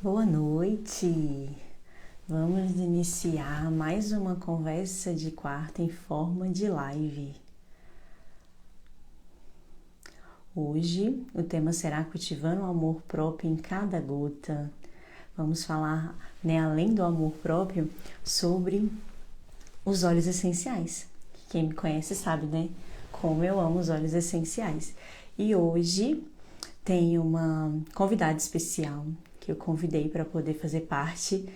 Boa noite! Vamos iniciar mais uma conversa de quarta em forma de live. Hoje o tema será cultivando o amor próprio em cada gota. Vamos falar, além do amor próprio, sobre os óleos essenciais. Quem me conhece sabe, como eu amo os óleos essenciais. E hoje tem uma convidada especial que eu convidei para poder fazer parte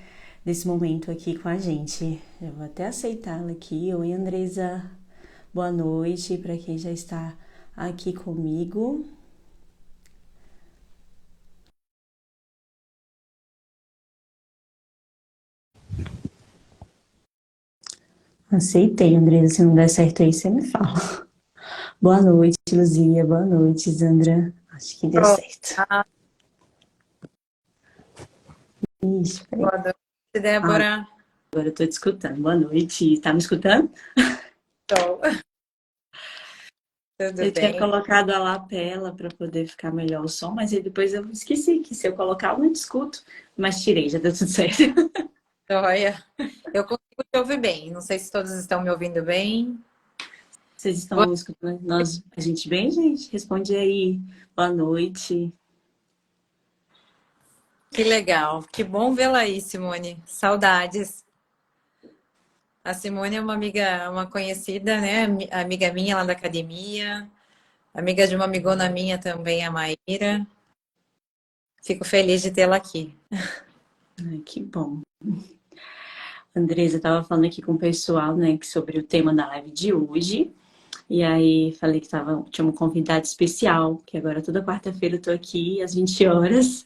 desse momento aqui com a gente. Eu vou até aceitá-la aqui. Oi, Andresa. Boa noite para quem já está aqui comigo. Aceitei, Andresa. Se não der certo aí, você me fala. Boa noite, Luzia. Boa noite, Zandra. Acho que deu certo. Olá, Ixi, peraí. boa noite, Débora. Agora eu tô te escutando. Boa noite. Tá me escutando? Estou. Tudo Eu tinha bem? colocado a lapela para poder ficar melhor o som, mas aí depois eu esqueci que se eu colocar eu não discuto. Mas tirei, já deu tudo certo. Joia. Eu consigo te ouvir bem. Não sei se todos estão me ouvindo bem. Vocês Boa- estão escutando a gente bem, gente? Responde aí. Boa noite. Que legal. Que bom vê-la aí, Simone. Saudades. A Simone é uma amiga, uma conhecida, né? Amiga minha lá da academia. Amiga de uma amigona minha também, a Maíra. Fico feliz de tê-la aqui. Ai, que bom. Andresa, estava falando aqui com o pessoal, que sobre o tema da live de hoje. E aí falei que tinha um convidado especial, que agora toda quarta-feira eu tô aqui às 20 horas.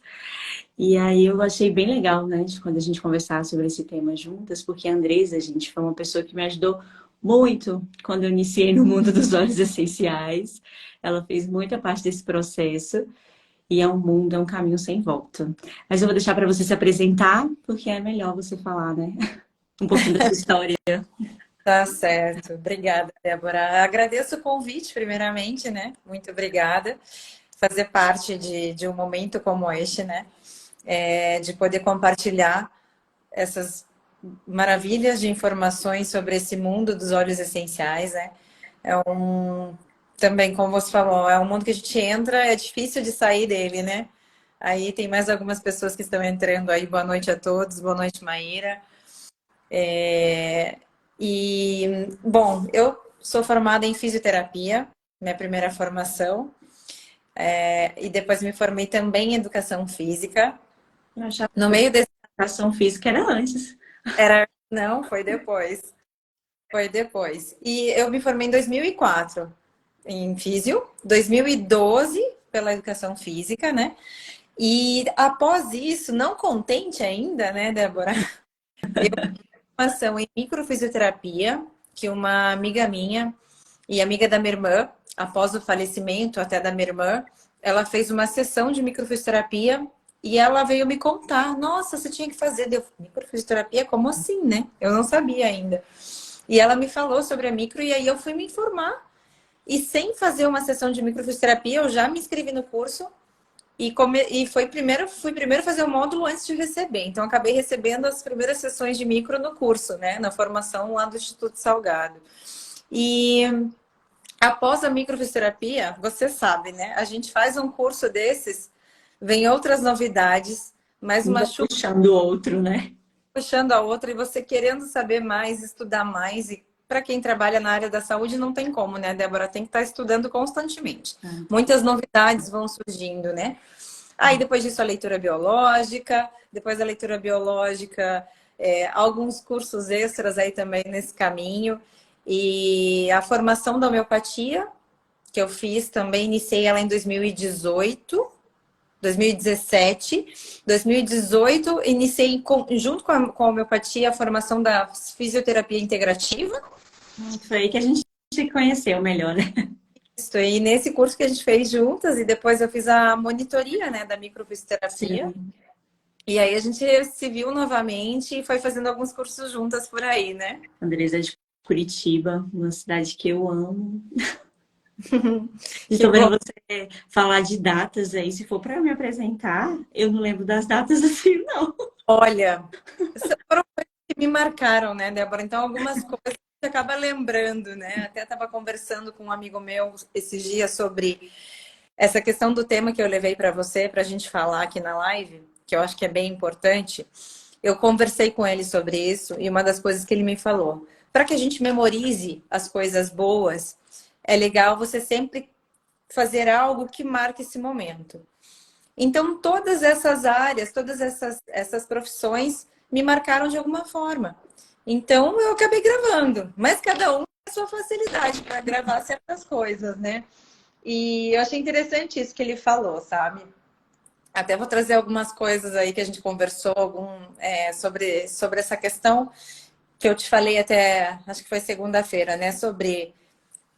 E aí eu achei bem legal, de quando a gente conversar sobre esse tema juntas, porque a Andresa, gente, foi uma pessoa que me ajudou muito quando eu iniciei no mundo dos óleos essenciais. Ela fez muita parte desse processo e é um mundo, é um caminho sem volta. Mas eu vou deixar para você se apresentar, porque é melhor você falar, um pouquinho da sua história. Tá certo. Obrigada, Débora. Agradeço o convite, primeiramente, né? Muito obrigada. Fazer parte de um momento como este, né? De poder compartilhar essas maravilhas de informações sobre esse mundo dos óleos essenciais, né? É um, também, como você falou, é um mundo que a gente entra, é difícil de sair dele, né? Aí tem mais algumas pessoas que estão entrando aí. Boa noite a todos, boa noite, Maíra. Bom, eu sou formada em fisioterapia, minha primeira formação, e depois me formei também em educação física. Eu achava No que meio desse a educação física era antes. era, não, foi depois. Foi depois. E eu me formei em 2004 em físio, 2012 pela educação física, né? E após isso, não contente ainda, né, Débora? Formação em microfisioterapia, que uma amiga minha e amiga da minha irmã, após o falecimento até da minha irmã, ela fez uma sessão de microfisioterapia e ela veio me contar: nossa, você tinha que fazer. Deu microfisioterapia? Como assim, né? Eu não sabia ainda. E ela me falou sobre a micro e aí eu fui me informar. E sem fazer uma sessão de microfisioterapia, eu já me inscrevi no curso e fui primeiro fazer o módulo antes de receber. Então, acabei recebendo as primeiras sessões de micro no curso, né? Na formação lá do Instituto Salgado. E após a microfisioterapia, você sabe, né? A gente faz um curso desses, vem outras novidades, mais Um uma vai chuva puxando o outro, né? puxando a outra e você querendo saber mais, estudar mais. E para quem trabalha na área da saúde, não tem como, né, Débora? Tem que estar estudando constantemente. Muitas novidades vão surgindo, né? Aí depois disso a leitura biológica, depois da leitura biológica, alguns cursos extras aí também nesse caminho. E a formação da homeopatia, que eu fiz também, iniciei ela em 2018. 2017, 2018, iniciei junto com a homeopatia a formação da fisioterapia integrativa. Foi aí que a gente se conheceu melhor, né? Isso, e nesse curso que a gente fez juntas, e depois eu fiz a monitoria, né, da microfisioterapia. Sim. E aí a gente se viu novamente e foi fazendo alguns cursos juntas por aí, né? Andresa é de Curitiba, uma cidade que eu amo. E Que tô bom. vendo você falar de datas aí. Se for para me apresentar, eu não lembro das datas assim, não. Olha, foram coisas que me marcaram, né, Débora? Então, algumas coisas você acaba lembrando, né? Até estava conversando com um amigo meu esses dias sobre essa questão do tema que eu levei para você, para a gente falar aqui na live, que eu acho que é bem importante. Eu conversei com ele sobre isso e uma das coisas que ele me falou, para que a gente memorize as coisas boas, é legal você sempre fazer algo que marque esse momento. Então, todas essas áreas, todas essas profissões me marcaram de alguma forma. Então, eu acabei gravando, mas cada um tem a sua facilidade para gravar certas coisas, né? E eu achei interessante isso que ele falou, sabe? Até vou trazer algumas coisas aí que a gente conversou sobre essa questão que eu te falei até, acho que foi segunda-feira, né? Sobre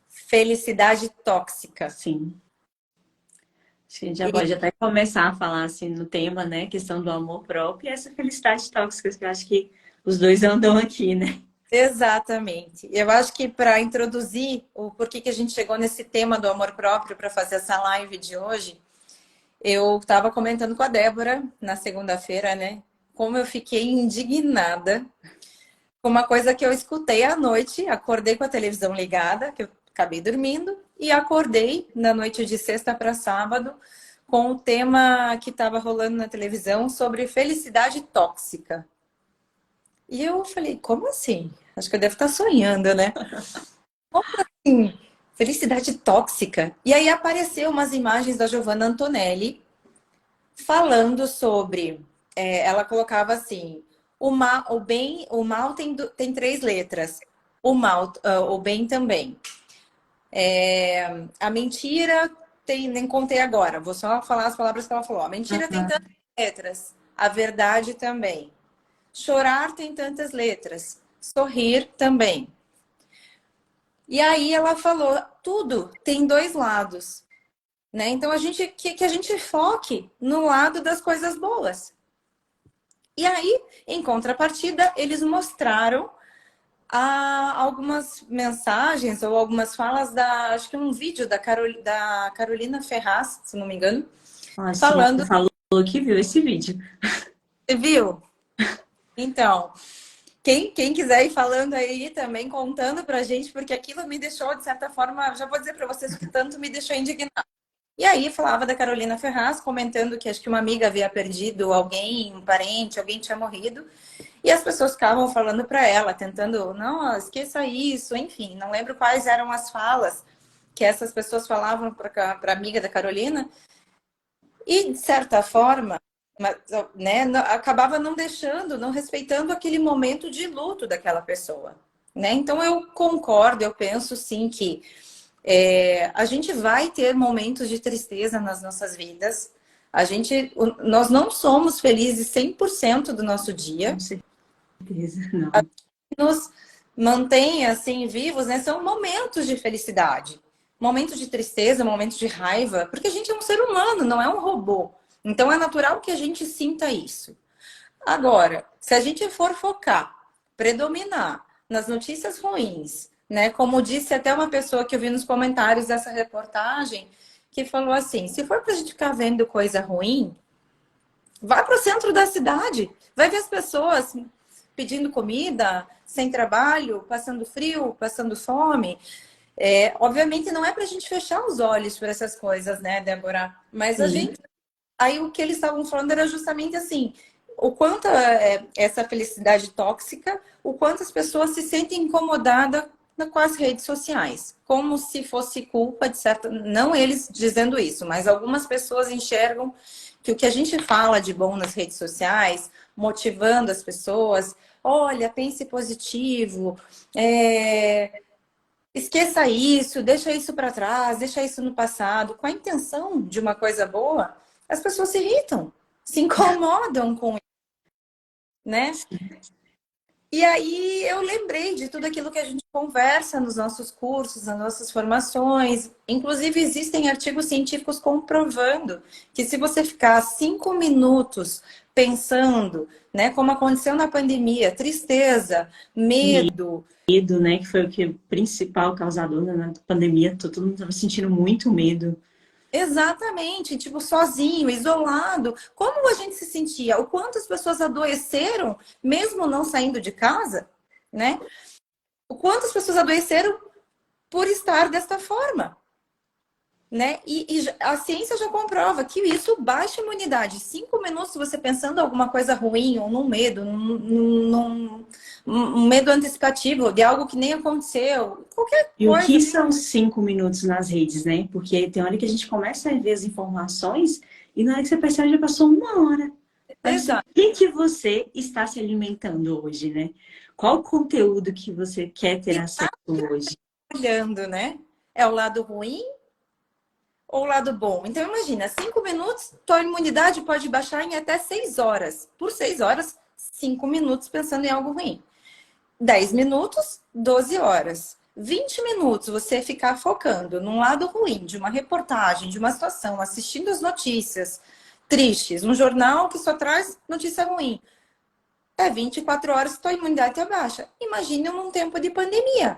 felicidade tóxica. Sim. Acho que a gente já E, pode até começar a falar assim no tema, né? Questão do amor próprio e essa felicidade tóxica, que eu acho que os dois andam aqui, né? exatamente. Eu acho que para introduzir o porquê que a gente chegou nesse tema do amor próprio para fazer essa live de hoje, eu estava comentando com a Débora na segunda-feira, né? Como eu fiquei indignada com uma coisa que eu escutei à noite, acordei com a televisão ligada, que eu acabei dormindo, e acordei na noite de sexta para sábado com o tema que estava rolando na televisão sobre felicidade tóxica. E eu falei, como assim? Acho que eu devo estar sonhando, né? Sim, felicidade tóxica. E aí apareceu umas imagens da Giovanna Antonelli falando sobre. Ela colocava assim: o mal tem três letras. O bem também. A mentira tem, nem contei agora, vou só falar as palavras que ela falou. A mentira tem tantas letras, a verdade também. Chorar tem tantas letras, sorrir também. E aí ela falou, tudo tem dois lados, né? Então que a gente foque no lado das coisas boas. E aí, em contrapartida, eles mostraram algumas mensagens ou algumas falas acho que um vídeo da Carolina Ferraz, se não me engano, Assim, falando, você falou que viu esse vídeo. você viu? Então, quem quiser ir falando aí também, contando pra gente, porque aquilo me deixou, de certa forma, já vou dizer pra vocês o que tanto me deixou indignada. E aí falava da Carolina Ferraz, comentando que acho que uma amiga havia perdido alguém, um parente, alguém tinha morrido. E as pessoas ficavam falando para ela, tentando, não, esqueça isso, enfim, não lembro quais eram as falas que essas pessoas falavam para a amiga da Carolina. E, de certa forma, né, acabava não deixando, não respeitando aquele momento de luto daquela pessoa. Né? Então, eu concordo, eu penso sim que a gente vai ter momentos de tristeza nas nossas vidas. Nós não somos felizes 100% do nosso dia. Com certeza, não. Nos mantém assim vivos, né? São momentos de felicidade, momentos de tristeza, momentos de raiva, porque a gente é um ser humano, não é um robô. Então é natural que a gente sinta isso. Agora, se a gente for focar, predominar nas notícias ruins, né? Como disse até uma pessoa que eu vi nos comentários dessa reportagem, que falou assim: se for para a gente ficar vendo coisa ruim, vá para o centro da cidade, vai ver as pessoas pedindo comida, sem trabalho, passando frio, passando fome. Obviamente não é para a gente fechar os olhos para essas coisas, né, Débora? Mas a Sim, gente. Aí o que eles estavam falando era justamente assim: o quanto essa felicidade tóxica, o quanto as pessoas se sentem incomodadas com as redes sociais, como se fosse culpa de certa. Não eles dizendo isso, mas algumas pessoas enxergam que o que a gente fala de bom nas redes sociais, motivando as pessoas, olha, pense positivo, esqueça isso, deixa isso para trás, deixa isso no passado, com a intenção de uma coisa boa, as pessoas se irritam, se incomodam com isso, né? E aí eu lembrei de tudo aquilo que a gente conversa nos nossos cursos, nas nossas formações. Inclusive, existem artigos científicos comprovando que se você ficar 5 minutos pensando, né? Como aconteceu na pandemia, tristeza, medo. Medo, né? Que foi o que o principal causador na pandemia. Todo mundo estava sentindo muito medo. Exatamente, tipo, sozinho, isolado. Como a gente se sentia? O quanto as pessoas adoeceram, mesmo não saindo de casa, né? O quanto as pessoas adoeceram por estar desta forma, né? E a ciência já comprova que isso baixa a imunidade. 5 minutos você pensando em alguma coisa ruim, ou num medo, um medo antecipativo de algo que nem aconteceu, qualquer E o que coisa. são 5 minutos nas redes, né? Porque tem hora que a gente começa a ver as informações e na hora que você percebe já passou 1 hora. Mas o Exato. que você está se alimentando hoje, né? Qual o conteúdo que você quer ter E acesso tá hoje? olhando, né? É o lado ruim ou o lado bom? Então, imagina, 5 minutos, tua imunidade pode baixar em até 6 horas. Por 6 horas, 5 minutos pensando em algo ruim. 10 minutos, 12 horas. 20 minutos você ficar focando num lado ruim de uma reportagem, de uma situação, assistindo as notícias tristes, um jornal que só traz notícia ruim. É 24 horas que tua imunidade é baixa. Imagine num tempo de pandemia.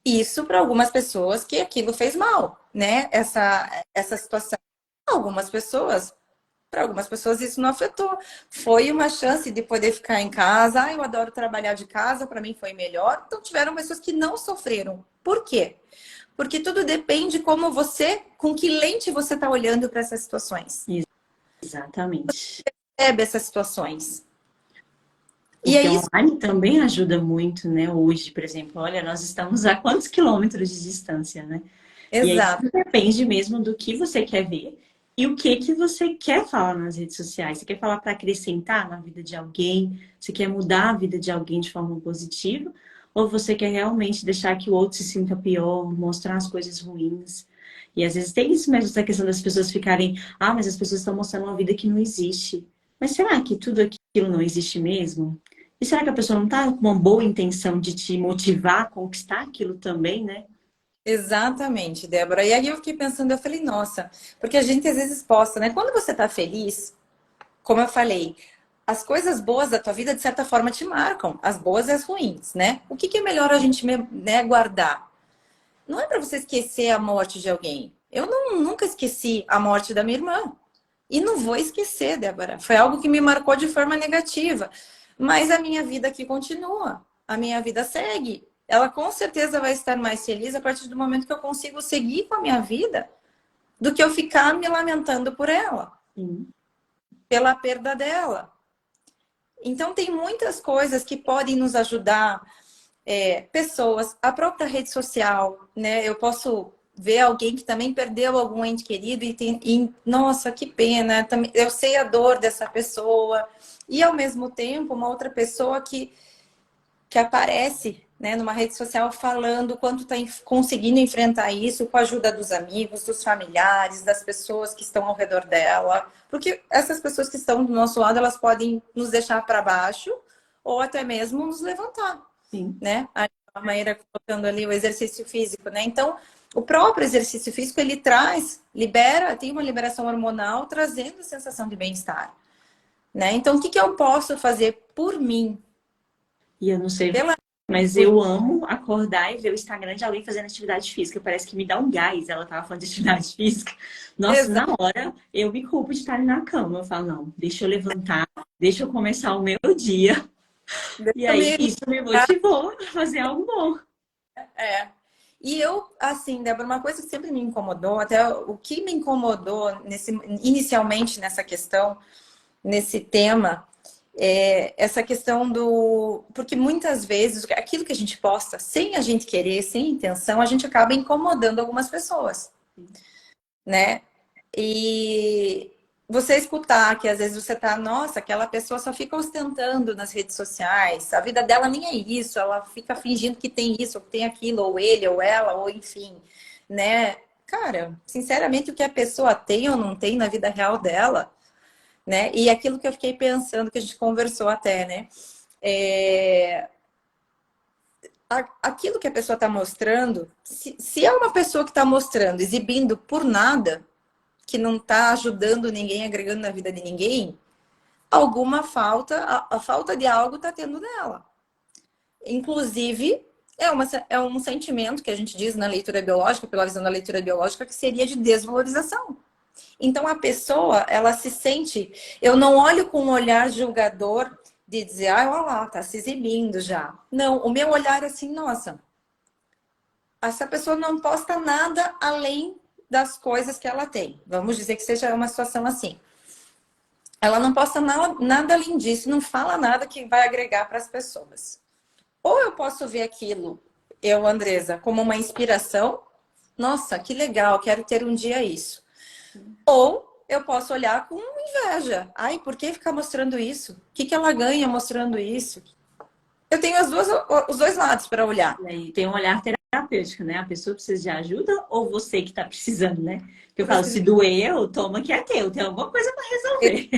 Isso para algumas pessoas que aquilo fez mal, né? Essa situação. Para algumas pessoas isso não afetou. Foi uma chance de poder ficar em casa. Ah, eu adoro trabalhar de casa, para mim foi melhor. Então tiveram pessoas que não sofreram. Por quê? Porque tudo depende como você, com que lente você está olhando para essas situações. Exatamente. Percebe essas situações. E é Porque isso. online também ajuda muito, né? Hoje, por exemplo, olha, nós estamos a quantos quilômetros de distância, né? E aí Exato. tudo depende mesmo do que você quer ver e o que você quer falar nas redes sociais. Você quer falar para acrescentar na vida de alguém? Você quer mudar a vida de alguém de forma positiva? Ou você quer realmente deixar que o outro se sinta pior, mostrar as coisas ruins? E às vezes tem isso mesmo, essa questão das pessoas ficarem, ah, mas as pessoas estão mostrando uma vida que não existe. Mas será que tudo aquilo não existe mesmo? E será que a pessoa não está com uma boa intenção de te motivar a conquistar aquilo também, né? Exatamente, Débora. E aí eu fiquei pensando, eu falei, nossa, porque a gente às vezes posta, né? Quando você tá feliz, como eu falei, as coisas boas da tua vida, de certa forma, te marcam, as boas e as ruins, né? O que que é melhor a gente, né, guardar? Não é para você esquecer a morte de alguém. Eu nunca esqueci a morte da minha irmã. E não vou esquecer, Débora. Foi algo que me marcou de forma negativa. Mas a minha vida aqui continua. A minha vida segue. Ela com certeza vai estar mais feliz a partir do momento que eu consigo seguir com a minha vida do que eu ficar me lamentando por ela, Sim. pela perda dela. Então, tem muitas coisas que podem nos ajudar, pessoas, a própria rede social, né? Eu posso ver alguém que também perdeu algum ente querido nossa, que pena, eu sei a dor dessa pessoa, e ao mesmo tempo, uma outra pessoa que aparece, né, numa rede social falando o quanto está conseguindo enfrentar isso com a ajuda dos amigos, dos familiares, das pessoas que estão ao redor dela. Porque essas pessoas que estão do nosso lado, elas podem nos deixar para baixo ou até mesmo nos levantar, Sim. né? A Maíra colocando ali o exercício físico, né? Então, o próprio exercício físico, ele tem uma liberação hormonal trazendo sensação de bem-estar, né? Então, o que eu posso fazer por mim? E eu não sei, Pela mas eu amo acordar e ver o Instagram de alguém fazendo atividade física. Parece que me dá um gás. Ela tava falando de atividade física. Nossa, na hora eu me culpo de estar ali na cama. Eu falo, não, deixa eu levantar, deixa eu começar o meu dia. E aí isso me motivou a fazer algo bom. É. E eu, assim, Débora, uma coisa que sempre me incomodou, até o que me incomodou inicialmente nessa questão, nesse tema, é essa questão do. Porque muitas vezes aquilo que a gente posta sem a gente querer, sem intenção, a gente acaba incomodando algumas pessoas, né? E você escutar que às vezes você tá, nossa, aquela pessoa só fica ostentando nas redes sociais, a vida dela nem é isso, ela fica fingindo que tem isso, ou que tem aquilo, ou ele, ou ela, ou enfim, né? Cara, sinceramente, o que a pessoa tem ou não tem na vida real dela, né? E aquilo que eu fiquei pensando, que a gente conversou até, né? Aquilo que a pessoa está mostrando, se é uma pessoa que está mostrando, exibindo por nada, que não está ajudando ninguém, agregando na vida de ninguém, alguma falta, a falta de algo está tendo nela. Inclusive, é um sentimento que a gente diz na leitura biológica, pela visão da leitura biológica, que seria de desvalorização. Então, a pessoa, ela se sente... Eu não olho com um olhar julgador de dizer, ah, olha lá, tá se exibindo já. Não, o meu olhar é assim, nossa, essa pessoa não posta nada além das coisas que ela tem. Vamos dizer que seja uma situação assim. Ela não posta nada além disso, não fala nada que vai agregar para as pessoas. Ou eu posso ver aquilo, eu, Andresa, como uma inspiração. Nossa, que legal, quero ter um dia isso. Ou eu posso olhar com inveja. Ai, por que ficar mostrando isso? O que ela ganha mostrando isso? Eu tenho os dois lados para olhar. E aí tem um olhar terapêutico, né? A pessoa precisa de ajuda ou você que está precisando, né? Porque eu falo, se doeu, toma que é teu. Tem alguma coisa para resolver.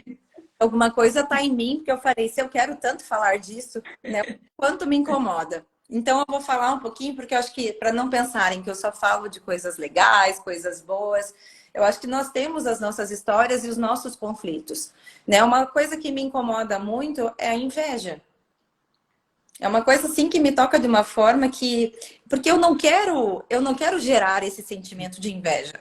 Alguma coisa está em mim, porque eu falei, se eu quero tanto falar disso, né? Quanto me incomoda. Então eu vou falar um pouquinho, porque eu acho que, para não pensarem que eu só falo de coisas legais, coisas boas, eu acho que nós temos as nossas histórias e os nossos conflitos, né? Uma coisa que me incomoda muito é a inveja. É uma coisa assim que me toca de uma forma que... Porque eu não quero gerar esse sentimento de inveja.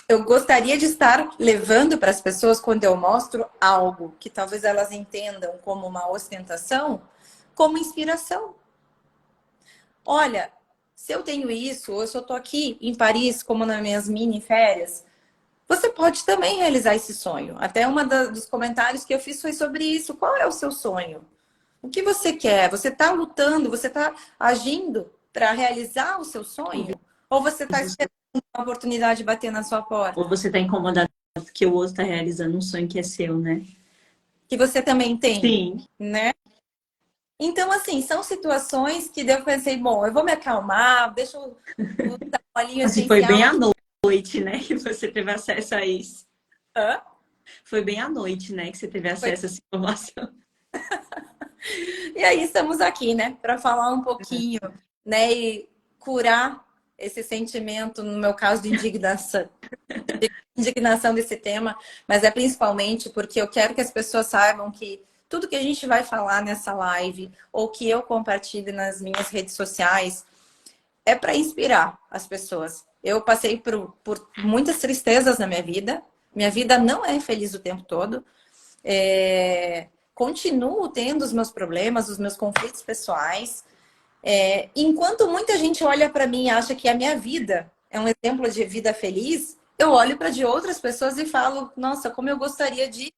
Eu gostaria de estar levando para as pessoas, quando eu mostro algo que talvez elas entendam como uma ostentação, como inspiração. Olha, se eu tenho isso, ou se eu estou aqui em Paris, como nas minhas mini férias, você pode também realizar esse sonho. Até dos comentários que eu fiz foi sobre isso. Qual é o seu sonho? O que você quer? Você está lutando, você está agindo para realizar o seu sonho? Ou você está esperando a oportunidade de bater na sua porta? Ou você está incomodado porque o outro está realizando um sonho que é seu, né? Que você também tem, Sim. né? Então, assim, são situações que eu pensei, bom, eu vou me acalmar, deixa eu dar um olhinho Assim, foi bem essencial. à noite, né? Que você teve acesso a isso. Hã? Foi bem à noite, né? Que você teve acesso a essa informação. E aí estamos aqui, né, para falar um pouquinho, né, e curar esse sentimento, no meu caso, de indignação desse tema, mas é principalmente porque eu quero que as pessoas saibam que tudo que a gente vai falar nessa live, ou que eu compartilho nas minhas redes sociais, é para inspirar as pessoas. Eu passei por muitas tristezas na minha vida não é feliz o tempo todo. Continuo tendo os meus problemas, os meus conflitos pessoais. Enquanto muita gente olha para mim e acha que a minha vida é um exemplo de vida feliz, eu olho para de outras pessoas e falo, nossa, como eu gostaria de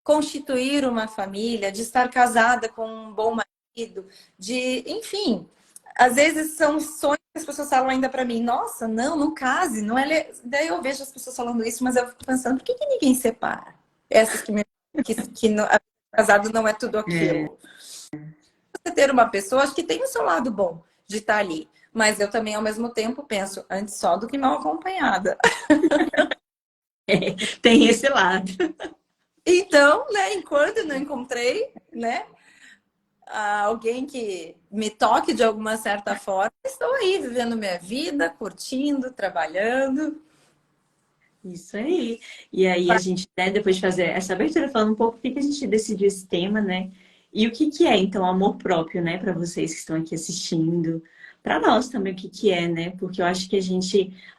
constituir uma família, de estar casada com um bom marido, enfim, às vezes são sonhos que as pessoas falam ainda para mim, nossa, não case, não é. Daí eu vejo as pessoas falando isso, mas eu fico pensando, por que ninguém separa? Essas que casado não é tudo aquilo. Você ter uma pessoa, acho que tem o seu lado bom de estar ali. Mas eu também, ao mesmo tempo, penso antes só do que mal acompanhada. Tem esse lado. Então, né, enquanto eu não encontrei, né, alguém que me toque de alguma certa forma, estou aí vivendo minha vida, curtindo, trabalhando. Isso aí. E aí a gente, né, depois de fazer essa abertura, falando um pouco por que a gente decidiu esse tema, né? E o que que é, então, amor próprio, né? Para vocês que estão aqui assistindo. Para nós também, o que que é, né? Porque eu acho que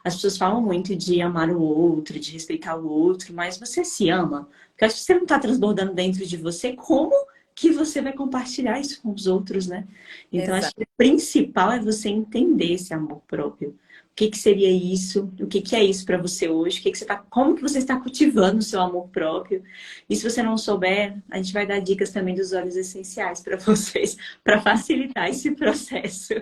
as pessoas falam muito de amar o outro, de respeitar o outro, mas você se ama? Porque eu acho que você não está transbordando dentro de você, como que você vai compartilhar isso com os outros, né? Então, acho Exato. que o principal é você entender esse amor próprio. O que que seria isso? O que que é isso para você hoje? Como que você está cultivando o seu amor próprio? E se você não souber, a gente vai dar dicas também dos óleos essenciais para vocês, para facilitar esse processo.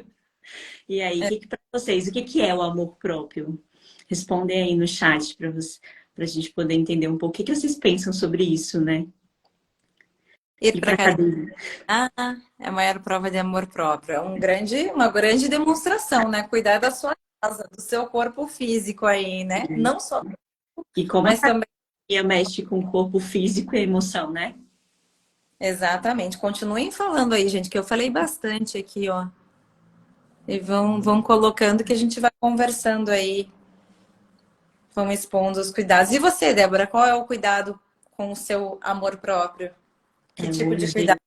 E aí, para vocês, o que que é o amor próprio? Respondem aí no chat para a gente poder entender um pouco o que que vocês pensam sobre isso, né? Ir E para para casa cada é a maior prova de amor próprio. É uma grande demonstração, né? Cuidar da sua casa, do seu corpo físico aí, né? Não só, E como a mas também. academia mexe com o corpo físico e a emoção, né? Exatamente. Continuem falando aí, gente, que eu falei bastante aqui, ó. E vão colocando que a gente vai conversando aí. vão expondo os cuidados. E você, Débora, qual é o cuidado com o seu amor próprio? Que tipo de cuidado?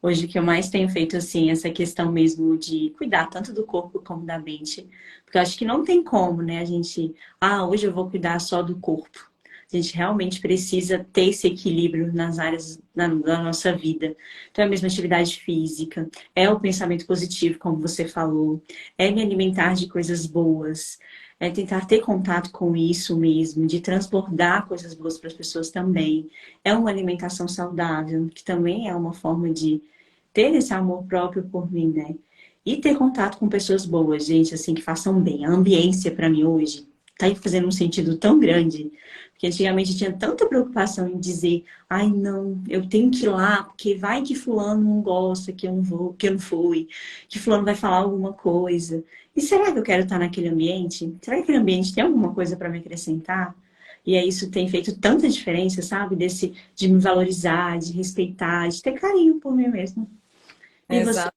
Hoje o que eu mais tenho feito, assim, essa questão mesmo de cuidar tanto do corpo como da mente. Porque eu acho que não tem como, né? A gente, hoje eu vou cuidar só do corpo. A gente realmente precisa ter esse equilíbrio nas áreas da nossa vida. Então, é a mesma atividade física, é o pensamento positivo, como você falou, é me alimentar de coisas boas, é tentar ter contato com isso mesmo, de transbordar coisas boas para as pessoas também. É uma alimentação saudável, que também é uma forma de ter esse amor próprio por mim, né? E ter contato com pessoas boas, gente, assim, que façam bem. A ambiência, para mim, hoje, tá fazendo um sentido tão grande. Porque antigamente tinha tanta preocupação em dizer, ai, não, eu tenho que ir lá, porque vai que fulano não gosta, que eu não vou, que eu não fui, que fulano vai falar alguma coisa. E será que eu quero estar naquele ambiente? Será que aquele ambiente tem alguma coisa para me acrescentar? E aí isso tem feito tanta diferença, sabe? De me valorizar, de respeitar, de ter carinho por mim mesma. E você? Exato.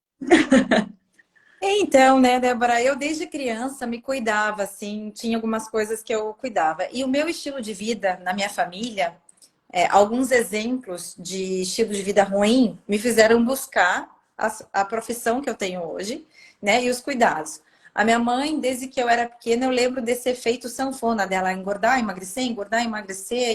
Então, né, Débora, eu desde criança me cuidava, assim, tinha algumas coisas que eu cuidava. E o meu estilo de vida na minha família, alguns exemplos de estilo de vida ruim me fizeram buscar a profissão que eu tenho hoje, né, e os cuidados. A minha mãe, desde que eu era pequena, eu lembro desse efeito sanfona dela, engordar, emagrecer.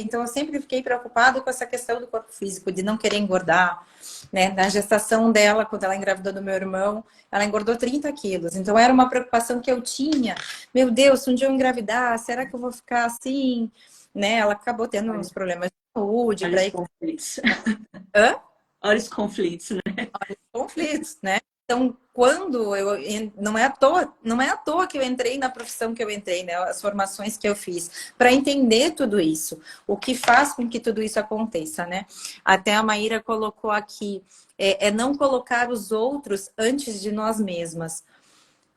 Então, eu sempre fiquei preocupada com essa questão do corpo físico, de não querer engordar, né? Na gestação dela, quando ela engravidou do meu irmão, ela engordou 30 quilos. Então, era uma preocupação que eu tinha. Meu Deus, se um dia eu engravidar, será que eu vou ficar assim? Né? Ela acabou tendo uns problemas de saúde. Olha os conflitos. Hã? Olha os conflitos, né? Conflitos, né? Então, quando eu não é à toa que eu entrei na profissão que eu entrei, né? As formações que eu fiz, para entender tudo isso, o que faz com que tudo isso aconteça, né? Até a Maíra colocou aqui, não colocar os outros antes de nós mesmas.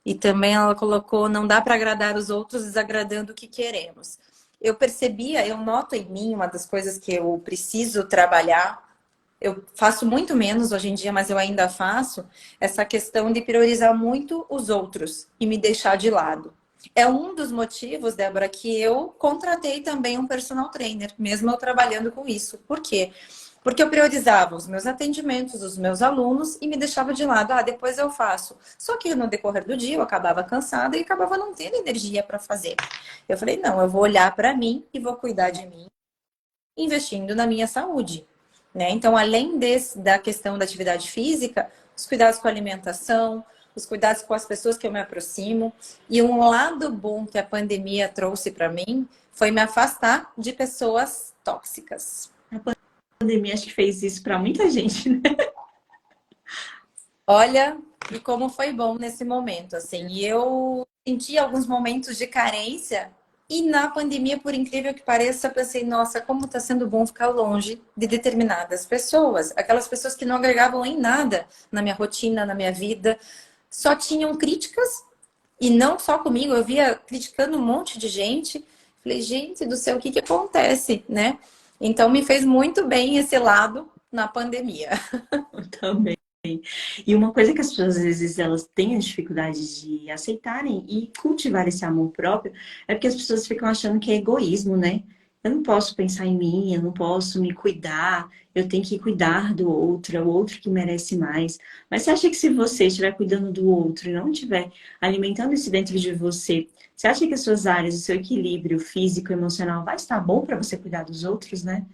E também ela colocou, não dá para agradar os outros desagradando o que queremos. Eu noto em mim uma das coisas que eu preciso trabalhar. Eu faço muito menos hoje em dia, mas eu ainda faço essa questão de priorizar muito os outros e me deixar de lado. É um dos motivos, Débora, que eu contratei também um personal trainer, mesmo eu trabalhando com isso. Por quê? Porque eu priorizava os meus atendimentos, os meus alunos e me deixava de lado. Depois eu faço. Só que no decorrer do dia eu acabava cansada e acabava não tendo energia para fazer. Eu falei, não, eu vou olhar para mim e vou cuidar de mim, investindo na minha saúde. Né? Então, além da questão da atividade física, os cuidados com a alimentação, os cuidados com as pessoas que eu me aproximo. E um lado bom que a pandemia trouxe para mim foi me afastar de pessoas tóxicas. A pandemia acho que fez isso para muita gente, né? Olha, e como foi bom nesse momento, assim. E eu senti alguns momentos de carência. E na pandemia, por incrível que pareça, eu pensei, nossa, como está sendo bom ficar longe de determinadas pessoas. Aquelas pessoas que não agregavam em nada na minha rotina, na minha vida. Só tinham críticas, e não só comigo, eu via criticando um monte de gente. Falei, gente do céu, o que que acontece, né? Então, me fez muito bem esse lado na pandemia. Eu também. E uma coisa que as pessoas, às vezes, elas têm a dificuldade de aceitarem e cultivar esse amor próprio é porque as pessoas ficam achando que é egoísmo, né? Eu não posso pensar em mim, eu não posso me cuidar, eu tenho que cuidar do outro, é o outro que merece mais. Mas você acha que se você estiver cuidando do outro e não estiver alimentando isso dentro de você, você acha que as suas áreas, o seu equilíbrio físico e emocional vai estar bom para você cuidar dos outros, né?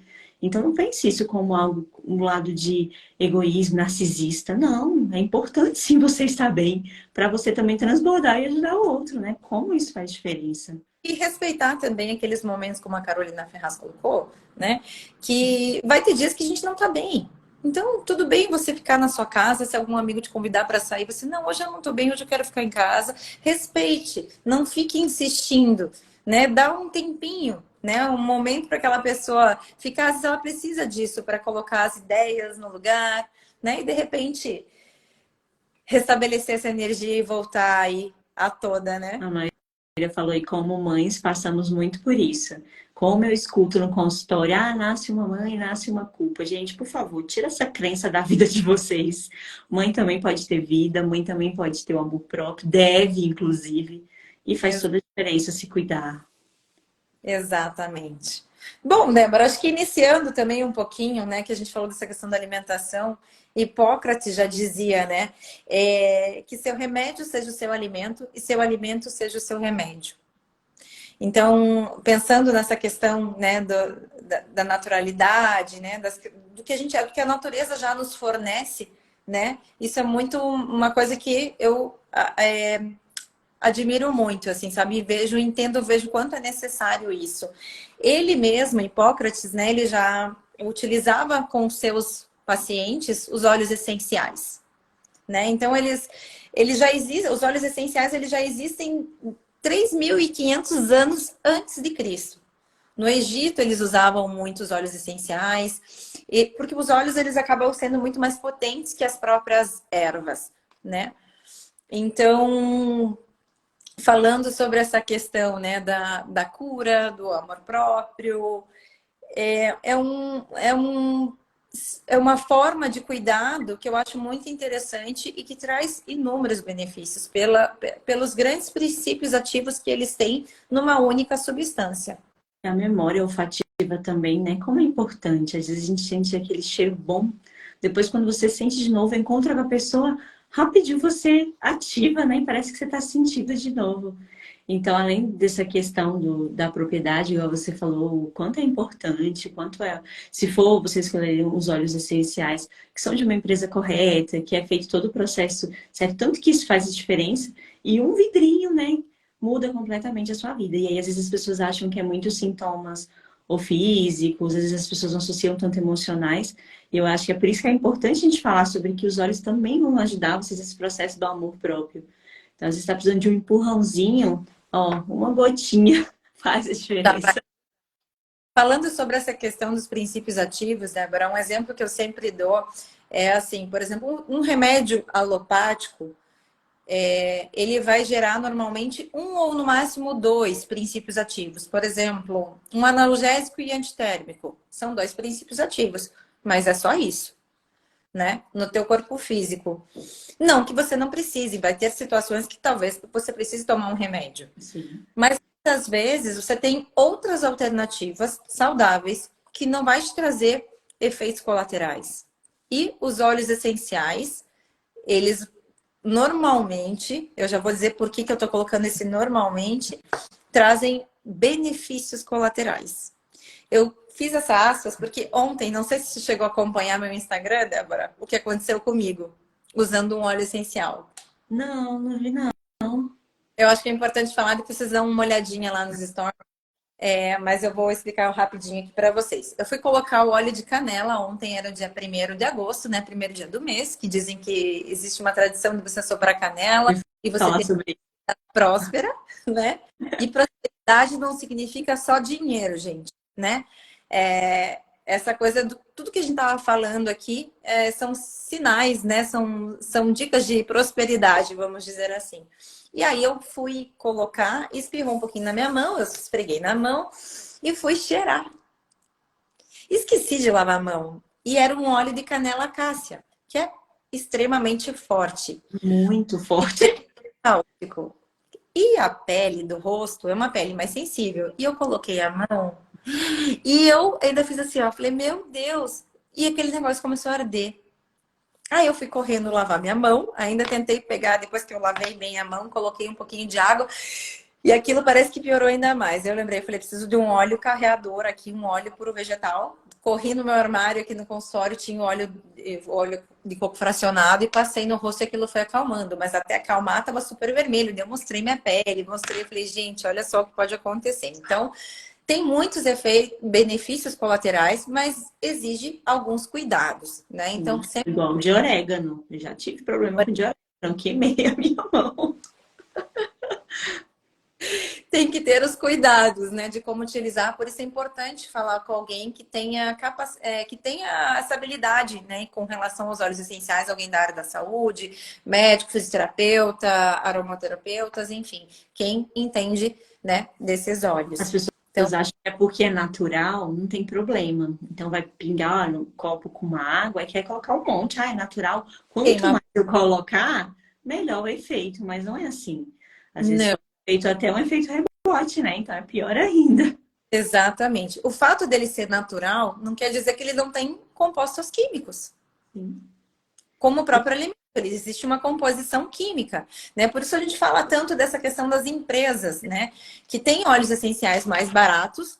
Então não pense isso como algo, um lado de egoísmo narcisista. Não, é importante sim você estar bem, para você também transbordar e ajudar o outro, né? Como isso faz diferença? E respeitar também aqueles momentos, como a Carolina Ferraz colocou, né? Que vai ter dias que a gente não tá bem. Então, tudo bem você ficar na sua casa, se algum amigo te convidar para sair, você, não, hoje eu não tô bem, hoje eu quero ficar em casa. Respeite, não fique insistindo, né? Dá um tempinho, né? Um momento para aquela pessoa ficar, se ela precisa disso para colocar as ideias no lugar, né? E de repente restabelecer essa energia e voltar aí a toda, né? A Maíra falou, e como mães passamos muito por isso. Como eu escuto no consultório, nasce uma mãe, nasce uma culpa. Gente, por favor, tira essa crença da vida de vocês. Mãe também pode ter vida, mãe também pode ter o amor próprio, deve, inclusive. E faz toda a diferença se cuidar. Exatamente. Bom, Débora, acho que iniciando também um pouquinho, né, que a gente falou dessa questão da alimentação, Hipócrates já dizia, né, que seu remédio seja o seu alimento e seu alimento seja o seu remédio. Então, pensando nessa questão, né, da naturalidade, né, do que do que a natureza já nos fornece, né, isso é muito uma coisa que eu admiro muito, assim, sabe? Vejo, entendo, vejo quanto é necessário isso. Ele mesmo, Hipócrates, né, ele já utilizava com seus pacientes os óleos essenciais, né? Então, eles já existem, os óleos essenciais, eles já existem 3.500 anos antes de Cristo. No Egito, eles usavam muitos óleos essenciais, porque os óleos, eles acabam sendo muito mais potentes que as próprias ervas, né? Então, falando sobre essa questão, né, da cura, do amor próprio, é uma forma de cuidado que eu acho muito interessante e que traz inúmeros benefícios pelos grandes princípios ativos que eles têm numa única substância. A memória olfativa também, né? Como é importante. Às vezes a gente sente aquele cheiro bom. Depois, quando você sente de novo, encontra com a pessoa, rapidinho você ativa, né? E parece que você está sentindo de novo. Então, além dessa questão da propriedade, igual você falou, o quanto é importante, quanto é. Se for você escolher os óleos essenciais, que são de uma empresa correta, que é feito todo o processo certo, tanto que isso faz diferença, e um vidrinho, né? Muda completamente a sua vida. E aí, às vezes, as pessoas acham que é muitos sintomas ou físicos, às vezes as pessoas não associam tanto emocionais. E eu acho que é por isso que é importante a gente falar sobre que os olhos também vão ajudar vocês nesse processo do amor próprio. Então, às vezes, está precisando de um empurrãozinho, ó, uma gotinha faz a diferença. Falando sobre essa questão dos princípios ativos, Débora, um exemplo que eu sempre dou é assim, por exemplo, um remédio alopático, ele vai gerar normalmente um ou no máximo dois princípios ativos. Por exemplo, um analgésico e antitérmico. São dois princípios ativos, mas é só isso, né? No teu corpo físico. Não que você não precise, vai ter situações que talvez você precise tomar um remédio. Sim. Mas muitas vezes você tem outras alternativas saudáveis que não vai te trazer efeitos colaterais. E os óleos essenciais, eles normalmente, eu já vou dizer por que eu estou colocando esse normalmente, trazem benefícios colaterais. Eu fiz essa aspas porque ontem, não sei se você chegou a acompanhar meu Instagram, Débora, o que aconteceu comigo, usando um óleo essencial. Não, não vi não. Eu acho que é importante falar, depois vocês dão uma olhadinha lá nos stories. Mas eu vou explicar rapidinho aqui para vocês. Eu fui colocar o óleo de canela, ontem era o dia 1º de agosto, né? Primeiro dia do mês, que dizem que existe uma tradição de você soprar canela e você ter Sobre... próspera, né? E prosperidade não significa só dinheiro, gente, né? Essa coisa, tudo que a gente estava falando aqui são sinais, né? São dicas de prosperidade, vamos dizer assim. E aí eu fui colocar, espirrou um pouquinho na minha mão, eu esfreguei na mão e fui cheirar. Esqueci de lavar a mão. E era um óleo de canela cássia, que é extremamente forte. Muito forte. Tóxico. E a pele do rosto é uma pele mais sensível. E eu coloquei a mão e eu ainda fiz assim, ó. Falei, meu Deus. E aquele negócio começou a arder. Aí eu fui correndo lavar minha mão, ainda tentei pegar, depois que eu lavei bem a mão, coloquei um pouquinho de água e aquilo parece que piorou ainda mais. Eu lembrei, falei, preciso de um óleo carreador aqui, um óleo puro vegetal. Corri no meu armário aqui no consultório, tinha óleo de coco fracionado e passei no rosto e aquilo foi acalmando. Mas até acalmar estava super vermelho. Eu mostrei minha pele, mostrei, falei, gente, olha só o que pode acontecer. Então, tem muitos benefícios colaterais, mas exige alguns cuidados, né? Então, sempre... Igual de orégano. Eu já tive problema com de orégano, queimei a minha mão. Tem que ter os cuidados, né, de como utilizar. Por isso é importante falar com alguém que tenha essa habilidade, né, com relação aos óleos essenciais, alguém da área da saúde, médico, fisioterapeuta, aromaterapeutas, enfim, quem entende, né, desses óleos. As pessoas acham que é porque é natural, não tem problema. Então vai pingar no copo com uma água e quer colocar um monte. Ah, é natural. Quanto mais eu colocar, melhor o efeito. Mas não é assim. Às vezes é feito até um efeito rebote, né? Então é pior ainda. Exatamente. O fato dele ser natural não quer dizer que ele não tem compostos químicos. Sim. Como o próprio alimento, existe uma composição química, né? Por isso a gente fala tanto dessa questão das empresas, né? Que tem óleos essenciais mais baratos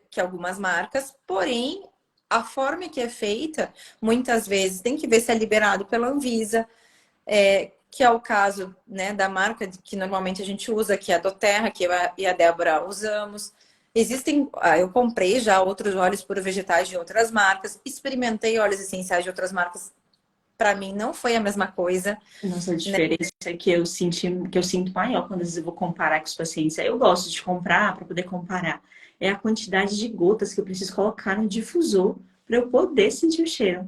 que algumas marcas, porém a forma que é feita, muitas vezes tem que ver se é liberado pela Anvisa, que é o caso, né, da marca que normalmente a gente usa, que é a doTERRA, que eu e a Débora usamos. Existem, eu comprei já outros óleos puro vegetais de outras marcas, experimentei óleos essenciais de outras marcas, para mim não foi a mesma coisa. Nossa, a Né? diferença que eu sinto maior quando às vezes eu vou comparar com os pacientes. Aí eu gosto de comprar para poder comparar. É a quantidade de gotas que eu preciso colocar no difusor para eu poder sentir o cheiro.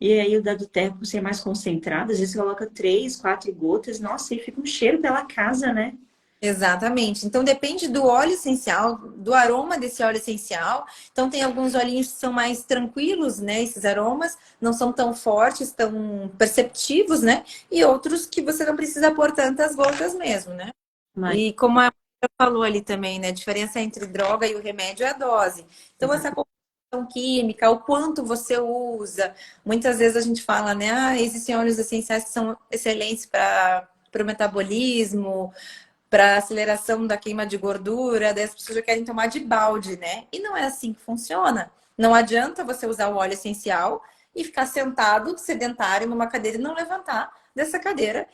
E aí o da doTERRA, por ser mais concentrado, às vezes você coloca 3, 4 gotas, nossa, e fica um cheiro pela casa, né? Exatamente. Então depende do óleo essencial, do aroma desse óleo essencial. Então tem alguns olhinhos que são mais tranquilos, né? Esses aromas não são tão fortes, tão perceptivos, né? E outros que você não precisa pôr tantas gotas mesmo, né? Mas, E como a Maria falou ali também, né? A diferença entre droga e o remédio é a dose. Então essa composição química, o quanto você usa. Muitas vezes a gente fala, né? Ah, existem óleos essenciais que são excelentes para o metabolismo, para aceleração da queima de gordura, daí as pessoas já querem tomar de balde, né? E não é assim que funciona. Não adianta você usar o óleo essencial e ficar sentado, sedentário, numa cadeira e não levantar dessa cadeira,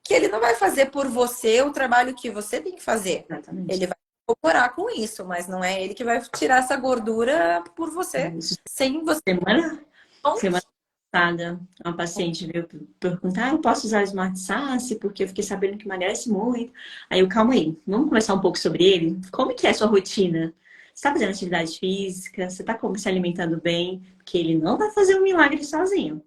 que ele não vai fazer por você o trabalho que você tem que fazer. exatamente. Ele vai cooperar com isso, mas não é ele que vai tirar essa gordura por você, Isso. sem você. Semana passada, uma paciente veio perguntar, eu posso usar o Smart Sass porque eu fiquei sabendo que emagrece muito. Aí eu, calma aí, vamos conversar um pouco sobre ele? Como que é a sua rotina? Você está fazendo atividade física? Você está se alimentando bem? Porque ele não vai fazer um milagre sozinho.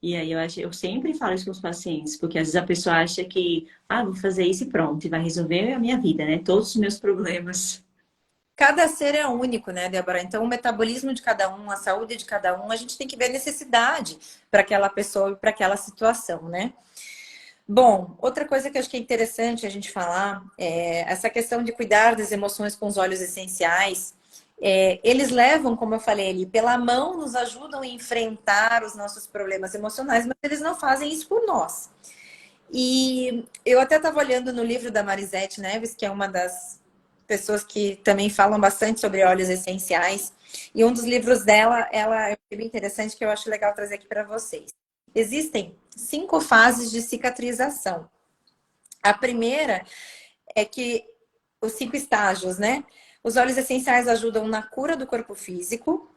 E aí eu sempre falo isso com os pacientes, porque às vezes a pessoa acha que, vou fazer isso e pronto, e vai resolver a minha vida, né? Todos os meus problemas. Cada ser é único, né, Débora? Então, o metabolismo de cada um, a saúde de cada um, a gente tem que ver a necessidade para aquela pessoa e para aquela situação, né? Bom, outra coisa que eu acho que é interessante a gente falar é essa questão de cuidar das emoções com os óleos essenciais. Eles levam, como eu falei ali, pela mão, nos ajudam a enfrentar os nossos problemas emocionais, mas eles não fazem isso por nós. E eu até estava olhando no livro da Marisete Neves, que é uma das pessoas que também falam bastante sobre óleos essenciais. E um dos livros dela, ela é bem interessante, que eu acho legal trazer aqui para vocês. Existem 5 fases de cicatrização. A primeira é que os 5 estágios, né? Os óleos essenciais ajudam na cura do corpo físico,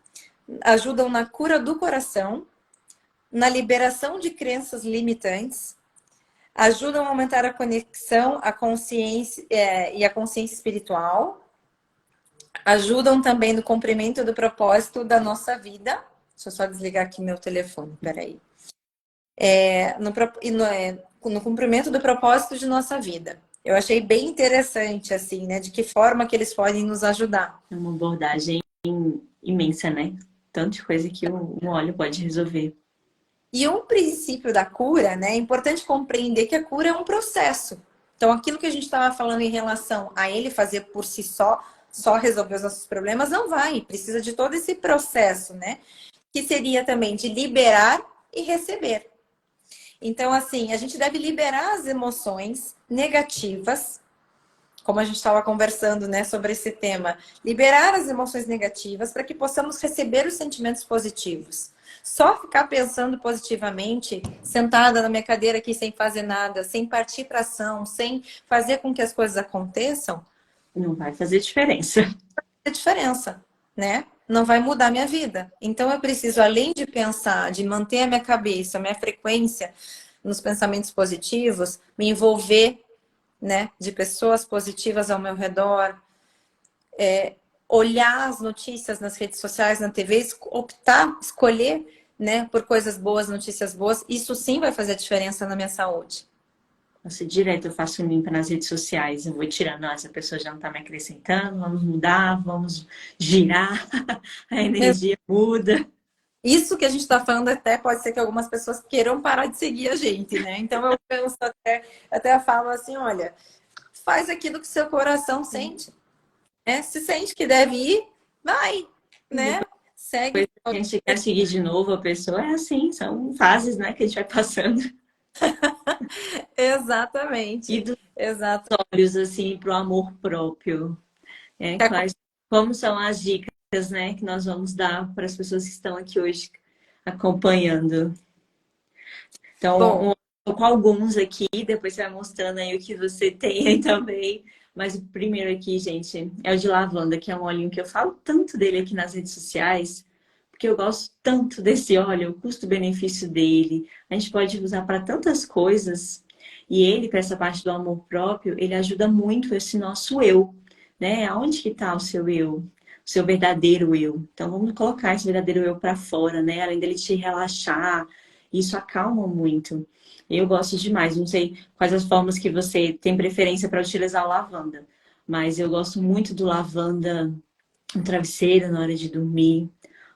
ajudam na cura do coração, na liberação de crenças limitantes, ajudam a aumentar a conexão, a consciência e a consciência espiritual, ajudam também no cumprimento do propósito da nossa vida. Deixa eu só desligar aqui meu telefone, peraí. No cumprimento do propósito de nossa vida. Eu achei bem interessante, assim, né? De que forma que eles podem nos ajudar. É uma abordagem imensa, né? Tanta coisa que o óleo pode resolver. E um princípio da cura, né? É importante compreender que a cura é um processo. Então, aquilo que a gente estava falando em relação a ele fazer por si só resolver os nossos problemas, não vai. Precisa de todo esse processo, né? Que seria também de liberar e receber. Então, assim, a gente deve liberar as emoções negativas, como a gente estava conversando, né, sobre esse tema. Liberar as emoções negativas para que possamos receber os sentimentos positivos. Só ficar pensando positivamente, sentada na minha cadeira aqui sem fazer nada, sem partir para ação, sem fazer com que as coisas aconteçam, Não vai fazer diferença. não vai fazer diferença, né? Não vai mudar a minha vida. Então eu preciso, além de pensar, de manter a minha cabeça, a minha frequência nos pensamentos positivos, me envolver, né, de pessoas positivas ao meu redor, olhar as notícias nas redes sociais, na TV, optar, escolher, né, por coisas boas, notícias boas, isso sim vai fazer a diferença na minha saúde. Nossa, direto eu faço um limpa nas redes sociais, eu vou tirando, essa pessoa já não tá me acrescentando, vamos mudar, vamos girar, a energia muda. Isso que a gente está falando até pode ser que algumas pessoas queiram parar de seguir a gente, né? Então eu penso até falo assim, olha, faz aquilo que seu coração sente. Se sente que deve ir, vai, né? Depois Segue. a gente quer seguir de novo a pessoa. É assim, são fases, né, que a gente vai passando. E Exatamente. dos Exato. olhos, assim, para o amor próprio. Como são as dicas, né, que nós vamos dar para as pessoas que estão aqui hoje acompanhando? Bom, Então, com alguns aqui, depois você vai mostrando aí o que você tem aí também. Mas o primeiro aqui, gente, é o de lavanda, que é um olhinho que eu falo tanto dele aqui nas redes sociais, porque eu gosto tanto desse óleo, o custo-benefício dele. A gente pode usar para tantas coisas. E ele, para essa parte do amor próprio, ele ajuda muito esse nosso eu, né? Aonde que está o seu eu? O seu verdadeiro eu. Então, vamos colocar esse verdadeiro eu para fora, né? Além dele te relaxar, isso acalma muito. Eu gosto demais. Não sei quais as formas que você tem preferência para utilizar o lavanda, mas eu gosto muito do lavanda no travesseiro na hora de dormir,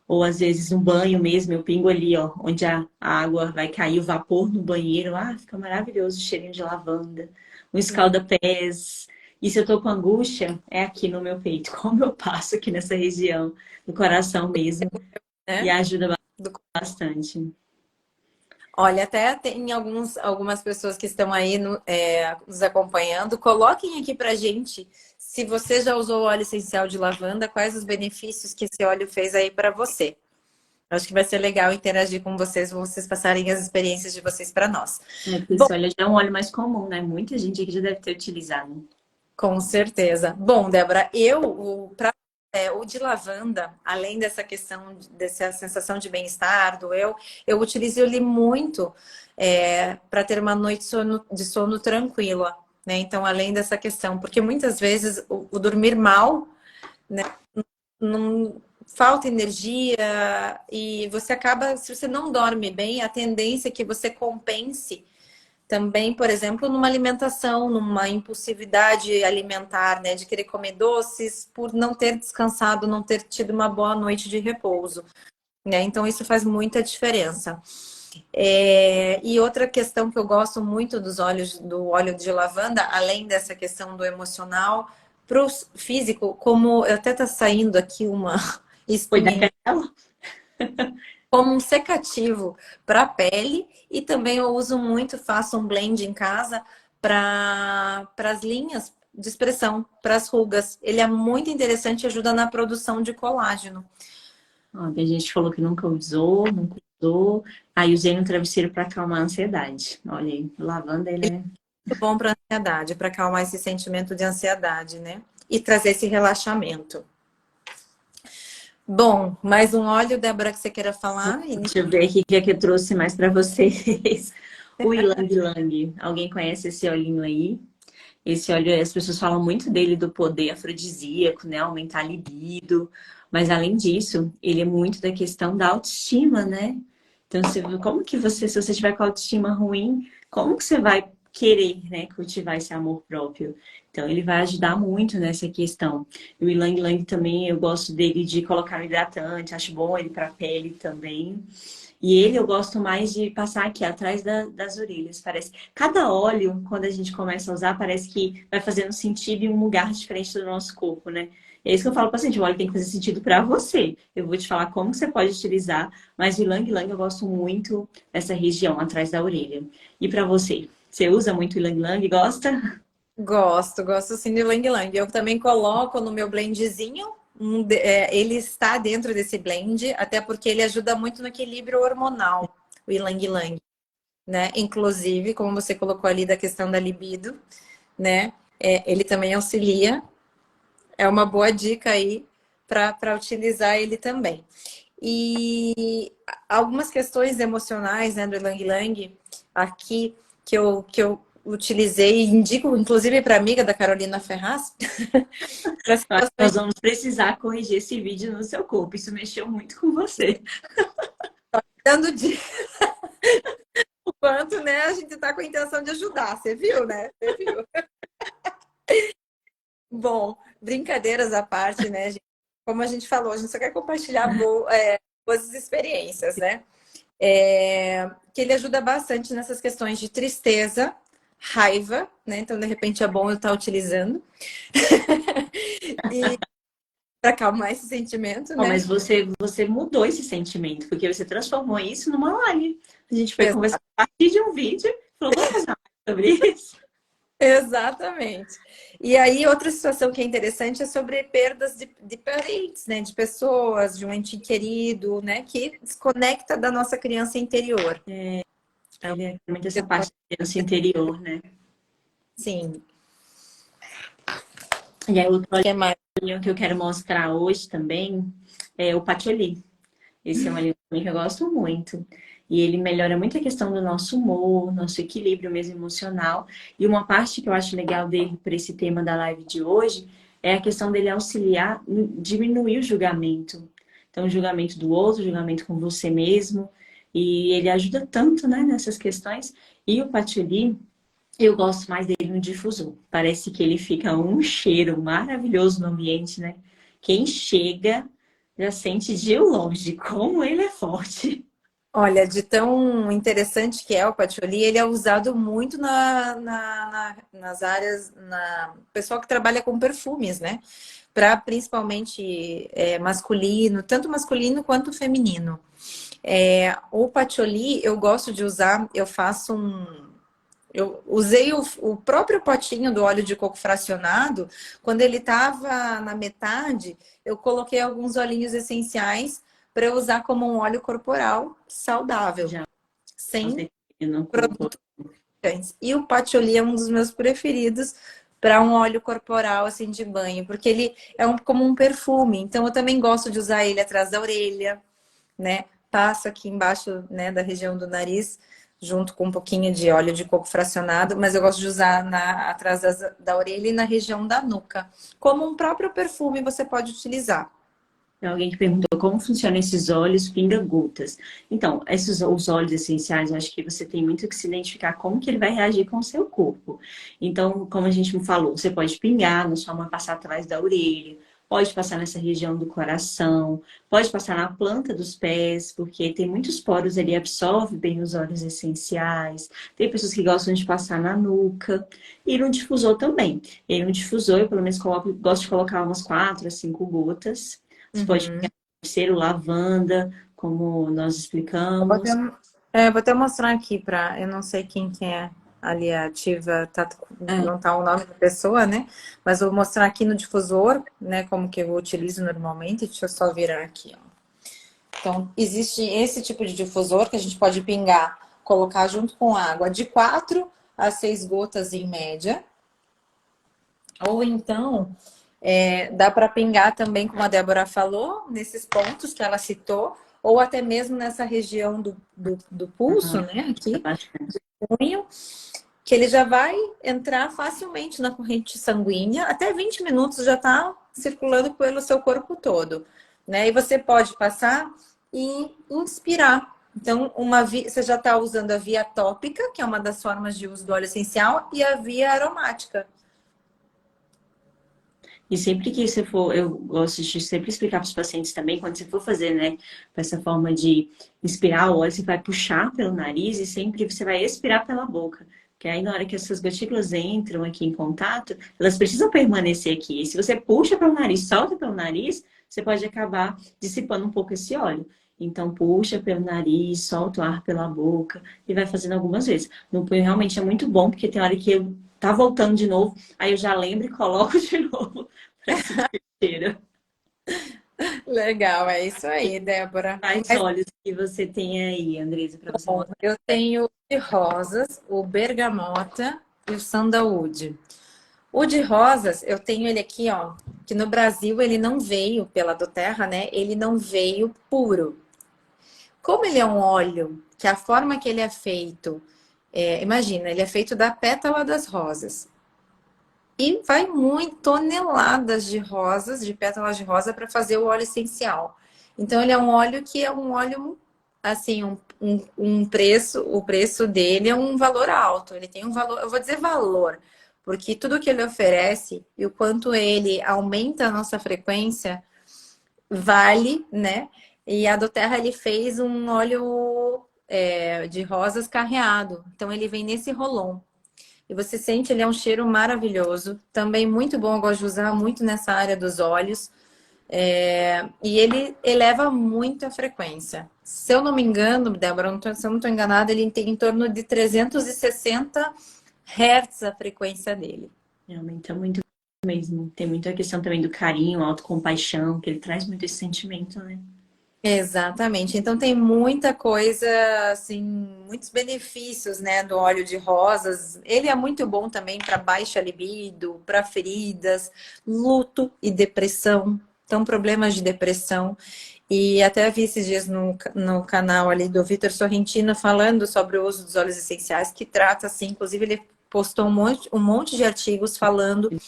ou às vezes no banho mesmo, eu pingo ali, ó, onde a água vai cair, o vapor no banheiro. Ah, fica maravilhoso o cheirinho de lavanda. Um escalda-pés. E se eu tô com angústia, é aqui no meu peito, como eu passo aqui nessa região, no coração mesmo, e né? ajuda bastante. Olha, até tem algumas pessoas que estão aí nos acompanhando. Coloquem aqui pra gente se você já usou óleo essencial de lavanda, quais os benefícios que esse óleo fez aí para você. Acho que vai ser legal interagir com vocês passarem as experiências de vocês para nós. É, porque Bom, esse óleo já é um óleo mais comum, né? Muita gente aqui já deve ter utilizado. com certeza. Bom, Débora, o de lavanda, além dessa questão, dessa sensação de bem-estar do eu utilizo ele muito para ter uma noite de sono tranquila, né? Então, além dessa questão, porque muitas vezes o dormir mal, né, não falta energia e você acaba, se você não dorme bem, a tendência é que você compense também, por exemplo, numa alimentação, numa impulsividade alimentar, né? De querer comer doces por não ter descansado, não ter tido uma boa noite de repouso, né? Então, isso faz muita diferença. E outra questão que eu gosto muito do óleo de lavanda, além dessa questão do emocional, para o físico, como até tá saindo aqui uma Foi da espuminha, canela? como um secativo para a pele e também eu uso muito, faço um blend em casa para as linhas de expressão, para as rugas. Ele é muito interessante e ajuda na produção de colágeno. Ó, tem gente que falou que nunca usou, nunca usou. Aí usei no travesseiro para acalmar a ansiedade. Olha aí, lavanda, ele é. Muito bom para ansiedade, para acalmar esse sentimento de ansiedade, né? E trazer esse relaxamento. Bom, mais um óleo, Débora, que você queira falar? Deixa eu ver aqui o que é que eu trouxe mais para vocês. O Ylang Ylang. Alguém conhece esse olhinho aí? Esse óleo, as pessoas falam muito dele do poder afrodisíaco, né? Aumentar a libido. Mas além disso, ele é muito da questão da autoestima, né? Então, como que você, se você tiver com a autoestima ruim, como que você vai querer, né, cultivar esse amor próprio? Então, ele vai ajudar muito nessa questão. E o Ylang Ylang também, eu gosto dele de colocar no hidratante, acho bom ele para a pele também. E ele eu gosto mais de passar aqui atrás das orelhas. Parece. Cada óleo, quando a gente começa a usar, parece que vai fazendo sentido em um lugar diferente do nosso corpo, né? É isso que eu falo para o paciente, o óleo tem que fazer sentido para você. Eu vou te falar como você pode utilizar, mas o Ylang Ylang eu gosto muito dessa região atrás da orelha. E para você? Você usa muito o Ylang Ylang? Gosta? Gosto sim de Lang Lang. Eu também coloco no meu blendzinho. Ele está dentro desse blend, até porque ele ajuda muito no equilíbrio hormonal, o Ylang Ylang, né? Inclusive, como você colocou ali da questão da libido, né? Ele também auxilia. É uma boa dica aí para utilizar ele também. E algumas questões emocionais, né, do Ylang Ylang aqui que eu utilizei e indico, inclusive, para amiga da Carolina Ferraz, para Acho que situações nós vamos precisar corrigir esse vídeo no seu corpo. Isso mexeu muito com você. dando de o quanto, né, a gente está com a intenção de ajudar, você viu, né? Você viu? Bom, brincadeiras à parte, né, gente? Como a gente falou, a gente só quer compartilhar boas experiências, né? Que ele ajuda bastante nessas questões de tristeza, raiva, né? Então, de repente, é bom eu estar utilizando. E para acalmar esse sentimento, Oh, né? mas você mudou esse sentimento, porque você transformou isso numa live. A gente foi conversar a partir de um vídeo, falou, vamos fazer uma live sobre isso? Exatamente. E aí, outra situação que é interessante é sobre perdas de parentes, né? De pessoas, de um ente querido, né? Que desconecta da nossa criança interior. É muito essa parte da criança interior, né? Sim. E aí, outro O que é mais? olhinho que eu quero mostrar hoje também é o patchouli. Esse é um alimento que eu gosto muito. E ele melhora muito a questão do nosso humor, nosso equilíbrio mesmo emocional. E uma parte que eu acho legal dele para esse tema da live de hoje é a questão dele auxiliar, diminuir o julgamento. Então, o julgamento do outro, o julgamento com você mesmo. E ele ajuda tanto, né, nessas questões. E o patchouli, eu gosto mais dele no difusor. Parece que ele fica um cheiro maravilhoso no ambiente, né? Quem chega já sente de longe como ele é forte. Olha, de tão interessante que é o patchouli, ele é usado muito nas áreas, pessoal que trabalha com perfumes, né? Para principalmente masculino, tanto masculino quanto feminino. O patchouli eu gosto de usar, eu usei o próprio potinho do óleo de coco fracionado, quando ele estava na metade, eu coloquei alguns olhinhos essenciais para eu usar como um óleo corporal saudável, Já sem usei no corpo. produtos. E o patchouli é um dos meus preferidos para um óleo corporal assim de banho, porque ele é como um perfume. Então eu também gosto de usar ele atrás da orelha, né? Passo aqui embaixo, né, da região do nariz, junto com um pouquinho de óleo de coco fracionado, mas eu gosto de usar atrás da orelha e na região da nuca. Como um próprio perfume você pode utilizar. Tem alguém que perguntou como funcionam esses óleos pinga-gotas. Então, os óleos essenciais, eu acho que você tem muito que se identificar como que ele vai reagir com o seu corpo. Então, como a gente me falou, você pode pingar na sua mão, passar atrás da orelha, pode passar nessa região do coração, pode passar na planta dos pés, porque tem muitos poros ali, absorve bem os óleos essenciais. Tem pessoas que gostam de passar na nuca. E no difusor também. E no difusor, eu pelo menos gosto de colocar umas 4 a 5 gotas. Você pode pegar Uhum. terceiro, lavanda, como nós explicamos. Vou até mostrar aqui para, eu não sei quem que é ali a ativa, Ah, não tá o nome da pessoa, né? Mas vou mostrar aqui no difusor, né, como que eu utilizo normalmente. Deixa eu só virar aqui, ó. Então, existe esse tipo de difusor que a gente pode pingar, colocar junto com água de 4 a 6 gotas em média. Ou então, dá para pingar também, como a Débora falou, nesses pontos que ela citou, ou até mesmo nessa região do pulso, né, ajuda aqui, bastante. punho, que ele já vai entrar facilmente na corrente sanguínea, até 20 minutos já está circulando pelo seu corpo todo, né? E você pode passar e inspirar. Então, você já está usando a via tópica, que é uma das formas de uso do óleo essencial, e a via aromática. E sempre que você for, eu gosto de sempre explicar para os pacientes também, quando você for fazer, né, essa forma de inspirar o óleo, você vai puxar pelo nariz e sempre você vai expirar pela boca. Porque aí na hora que essas gotículas entram aqui em contato, elas precisam permanecer aqui. E se você puxa pelo nariz, solta pelo nariz, você pode acabar dissipando um pouco esse óleo. Então, puxa pelo nariz, solta o ar pela boca e vai fazendo algumas vezes. No punho realmente é muito bom, porque tem hora que eu tá voltando de novo, aí eu já lembro e coloco de novo para sentir o cheiro. Legal, é isso aí, Débora. Quais Mas óleos que você tem aí, Andresa, para você bom, mostrar? eu tenho o de rosas, o bergamota e o sandalwood. O de rosas, eu tenho ele aqui, ó, que no Brasil ele não veio pela doTERRA, né? Ele não veio puro. Como ele é um óleo, que a forma que ele é feito, imagina, ele é feito da pétala das rosas. E vai muito toneladas de rosas, de pétalas de rosa, para fazer o óleo essencial. Então, ele é um óleo que é um óleo, assim, um preço, o preço dele é um valor alto. Ele tem um valor, eu vou dizer valor, porque tudo que ele oferece e o quanto ele aumenta a nossa frequência, vale, né? E a doTERRA, ele fez um óleo de rosas carreado. Então, ele vem nesse rolon. e você sente, ele é um cheiro maravilhoso. Também muito bom, eu gosto de usar muito nessa área dos olhos. E ele eleva muito a frequência. Se eu não me engano, Débora, se eu não estou enganada, ele tem em torno de 360 Hz a frequência dele. Aumenta muito mesmo. Tem muita questão também do carinho, autocompaixão, que ele traz muito esse sentimento, né? Exatamente. Então tem muita coisa, assim, muitos benefícios, né, do óleo de rosas. Ele é muito bom também para baixa libido, para feridas, luto e depressão. Então, problemas de depressão. E até vi esses dias no canal ali do Vitor Sorrentino falando sobre o uso dos óleos essenciais, que trata, assim, inclusive ele postou um monte de artigos falando Ele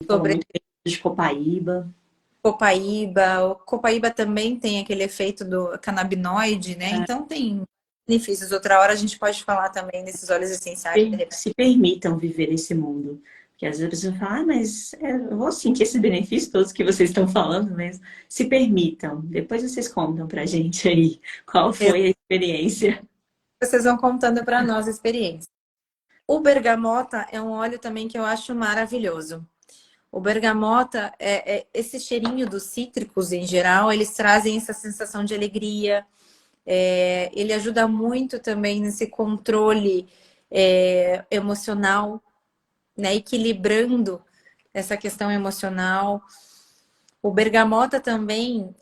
fala sobre muito de copaíba. copaíba. O copaíba também tem aquele efeito do canabinoide, né? Então tem benefícios. Outra hora a gente pode falar também desses óleos essenciais. Se permitam viver esse mundo. Porque às vezes a pessoa fala, mas eu vou sentir esses benefícios todos que vocês estão falando mesmo. Se permitam. Depois vocês contam pra gente aí qual foi a experiência. Vocês vão contando para nós a experiência. O bergamota é um óleo também que eu acho maravilhoso. O bergamota, esse cheirinho dos cítricos em geral, eles trazem essa sensação de alegria. Ele ajuda muito também nesse controle emocional, né? Equilibrando essa questão emocional. O bergamota também,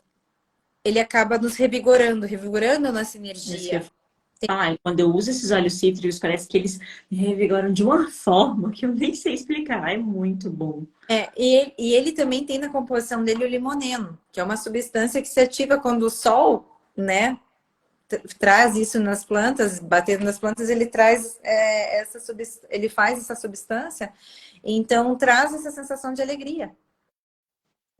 ele acaba nos revigorando a nossa Isso que eu energia. falar. Quando eu uso esses óleos cítricos, parece que eles me revigoram de uma forma que eu nem sei explicar. É muito bom. E ele também tem na composição dele o limoneno, que é uma substância que se ativa quando o sol, né, traz isso nas plantas, batendo nas plantas, ele traz ele faz essa substância, então traz essa sensação de alegria,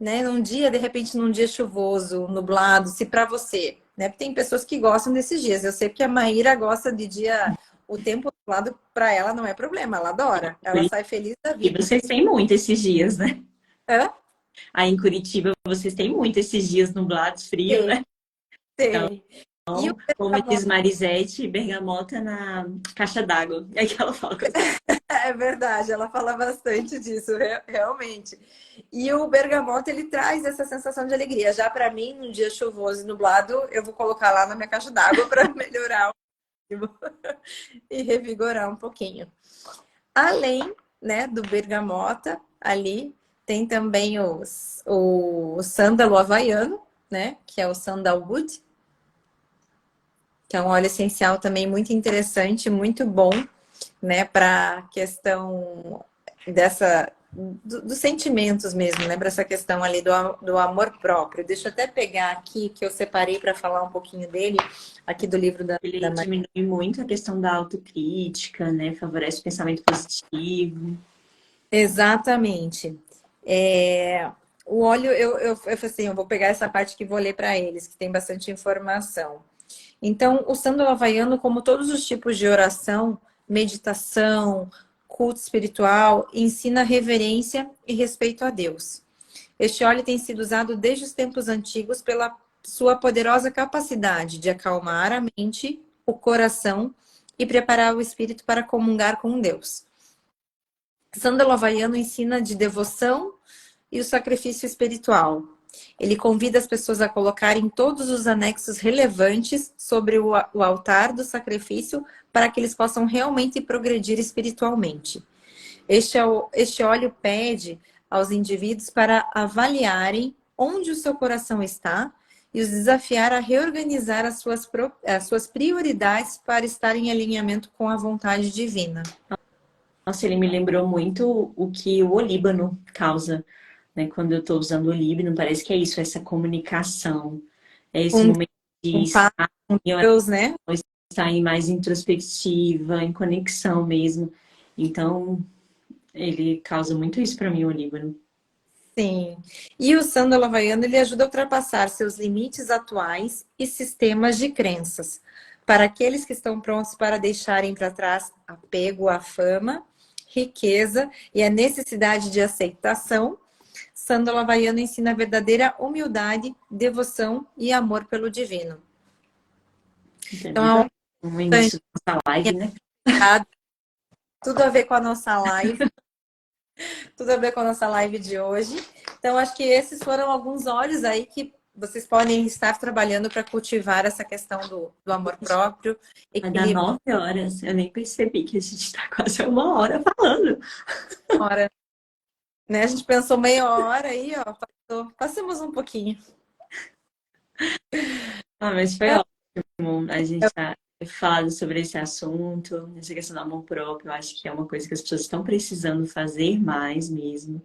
né? Num dia, de repente, num dia chuvoso, nublado, se para você, né? Porque tem pessoas que gostam desses dias. Eu sei que a Maíra gosta de dia, o tempo nublado para ela não é problema, ela adora, ela sai feliz da E vida. vocês têm muito esses dias, né? Hã? Aí em Curitiba, vocês têm muito esses dias nublados, frio, Tem, né? tem. E o Como diz bergamota, Marisete, bergamota na caixa d'água. É que ela fala com essa. é verdade, ela fala bastante disso, realmente. E o bergamota, ele traz essa sensação de alegria. Já para mim, num dia chuvoso e nublado, eu vou colocar lá na minha caixa d'água para melhorar e revigorar um pouquinho. Além, né, do bergamota, ali tem também o sândalo havaiano, né, que é o sandalwood, que é um óleo essencial também muito interessante, muito bom, né, para questão dos sentimentos mesmo, né, para essa questão ali do amor próprio. Deixa eu até pegar aqui que eu separei para falar um pouquinho dele, aqui do livro Ele da Maria. diminui muito a questão da autocrítica, né? Favorece o pensamento positivo. Exatamente. O óleo, eu falei assim, eu vou pegar essa parte que vou ler para eles, que tem bastante informação. Então, o sândalo havaiano, como todos os tipos de oração, meditação, culto espiritual, ensina reverência e respeito a Deus. Este óleo tem sido usado desde os tempos antigos pela sua poderosa capacidade de acalmar a mente, o coração e preparar o espírito para comungar com Deus. Sândalo havaiano ensina de devoção e o sacrifício espiritual. Ele convida as pessoas a colocarem todos os anexos relevantes sobre o altar do sacrifício para que eles possam realmente progredir espiritualmente. Este óleo pede aos indivíduos para avaliarem onde o seu coração está e os desafiar a reorganizar as suas prioridades para estar em alinhamento com a vontade divina. Nossa, ele me lembrou muito o que o olíbano causa, né? Quando eu estou usando o olíbano, parece que é isso, essa comunicação, é esse Um, momento de um passo com Deus, né? estar em mais introspectiva, em conexão mesmo. Então, ele causa muito isso para mim, o olíbano. Sim. E o sândalo havaiano, ele ajuda a ultrapassar seus limites atuais e sistemas de crenças. Para aqueles que estão prontos para deixarem para trás apego à fama, riqueza e a necessidade de aceitação, sândalo havaiano ensina a verdadeira humildade, devoção e amor pelo divino. Então, Então, no início da nossa live, né? Tudo a ver com a nossa live. Tudo a ver com a nossa live de hoje. Então, acho que esses foram alguns olhos aí que vocês podem estar trabalhando para cultivar essa questão do amor próprio. Vai dar 9 horas. Eu nem percebi que a gente está quase 1 hora falando. Hora, né? A gente pensou meia hora aí, ó. Passamos um pouquinho. Mas foi ótimo a gente tá falando sobre esse assunto, essa questão do amor próprio. Eu acho que é uma coisa que as pessoas estão precisando fazer mais mesmo.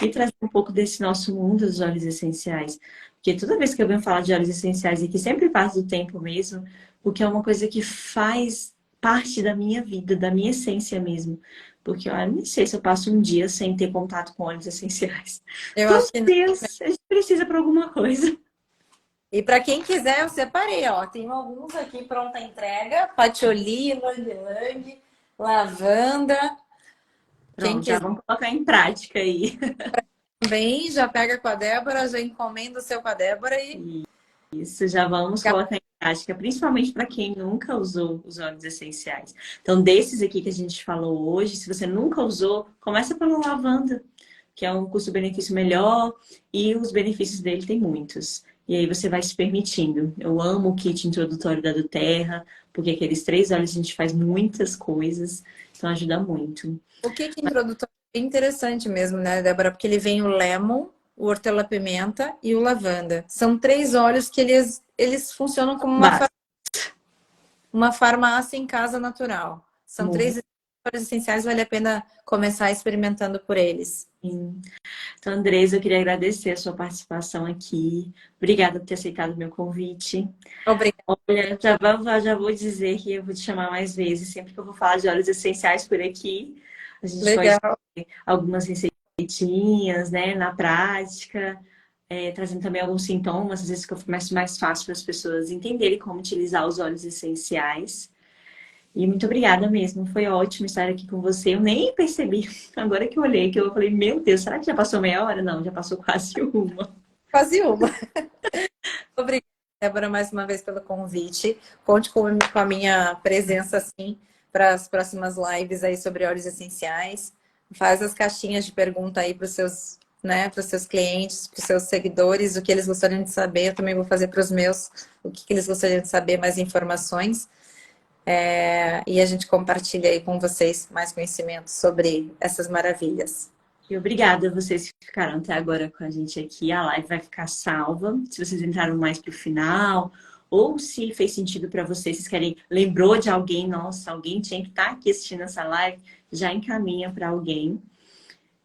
E trazer um pouco desse nosso mundo dos óleos essenciais. Porque toda vez que eu venho falar de óleos essenciais aqui, sempre passa do tempo mesmo, porque é uma coisa que faz parte da minha vida, da minha essência mesmo. Porque eu não sei se eu passo um dia sem ter contato com óleos essenciais. Eu Todos acho que os não. dias a gente precisa para alguma coisa. E para quem quiser, eu separei, ó. Tem alguns aqui pronta entrega: patchouli, ylang-ylang, lavanda. Quem Pronto, já quiser vamos colocar em prática aí. também, já pega com a Débora, já encomenda o seu com a Débora e Isso, já vamos colocar em prática, principalmente para quem nunca usou os óleos essenciais. Então, desses aqui que a gente falou hoje, se você nunca usou, começa pela lavanda, que é um custo-benefício melhor e os benefícios dele tem muitos. E aí você vai se permitindo. Eu amo o kit introdutório da Doterra, porque aqueles 3 óleos a gente faz muitas coisas, então ajuda muito. o que é introdutório é interessante mesmo, né, Débora? Porque ele vem o lemon, o hortelã-pimenta e o lavanda. São 3 óleos que eles funcionam como Mas, uma farmácia em casa natural. São 3 óleos essenciais, vale a pena começar experimentando por eles. sim. Então, Andresa, eu queria agradecer a sua participação aqui. Obrigada por ter aceitado o meu convite. Obrigada. Olha, já vou dizer que eu vou te chamar mais vezes, sempre que eu vou falar de óleos essenciais por aqui. A gente pode Legal. ter algumas receitinhas, né, na prática, trazendo também alguns sintomas, às vezes que fica mais fácil para as pessoas entenderem como utilizar os óleos essenciais. E muito obrigada mesmo, foi ótimo estar aqui com você. Eu nem percebi, agora que eu olhei, que eu falei, meu Deus, será que já passou meia hora? Não, já passou quase uma. Quase uma. Obrigada, Débora, mais uma vez pelo convite. Conte com a minha presença, assim, para as próximas lives aí sobre óleos essenciais. Faz as caixinhas de pergunta aí para os seus, né, para os seus clientes, para os seus seguidores, o que eles gostariam de saber. Eu também vou fazer para os meus, o que eles gostariam de saber, mais informações. E a gente compartilha aí com vocês mais conhecimentos sobre essas maravilhas. E obrigada a vocês que ficaram até agora com a gente aqui. A live vai ficar salva. Se vocês entraram mais para o final, ou se fez sentido para vocês, vocês querem, lembrou de alguém, nossa, alguém tinha que estar aqui assistindo essa live, já encaminha para alguém.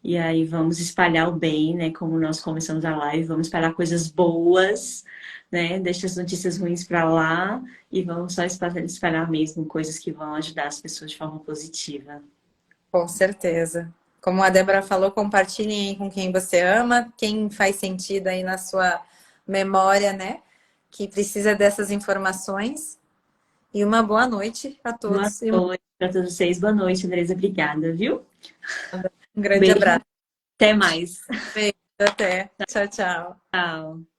E aí vamos espalhar o bem, né? Como nós começamos a live, vamos espalhar coisas boas, né? Deixa as notícias ruins para lá e vamos só espalhar mesmo coisas que vão ajudar as pessoas de forma positiva. Com certeza. Como a Débora falou, compartilhem aí com quem você ama, quem faz sentido aí na sua memória, né? Que precisa dessas informações. E uma boa noite a Boa todos. noite para todos vocês. Boa noite, Andresa. Obrigada, viu? Um grande Beijo. abraço. Até mais. Beijo, até. Tchau, tchau. Tchau.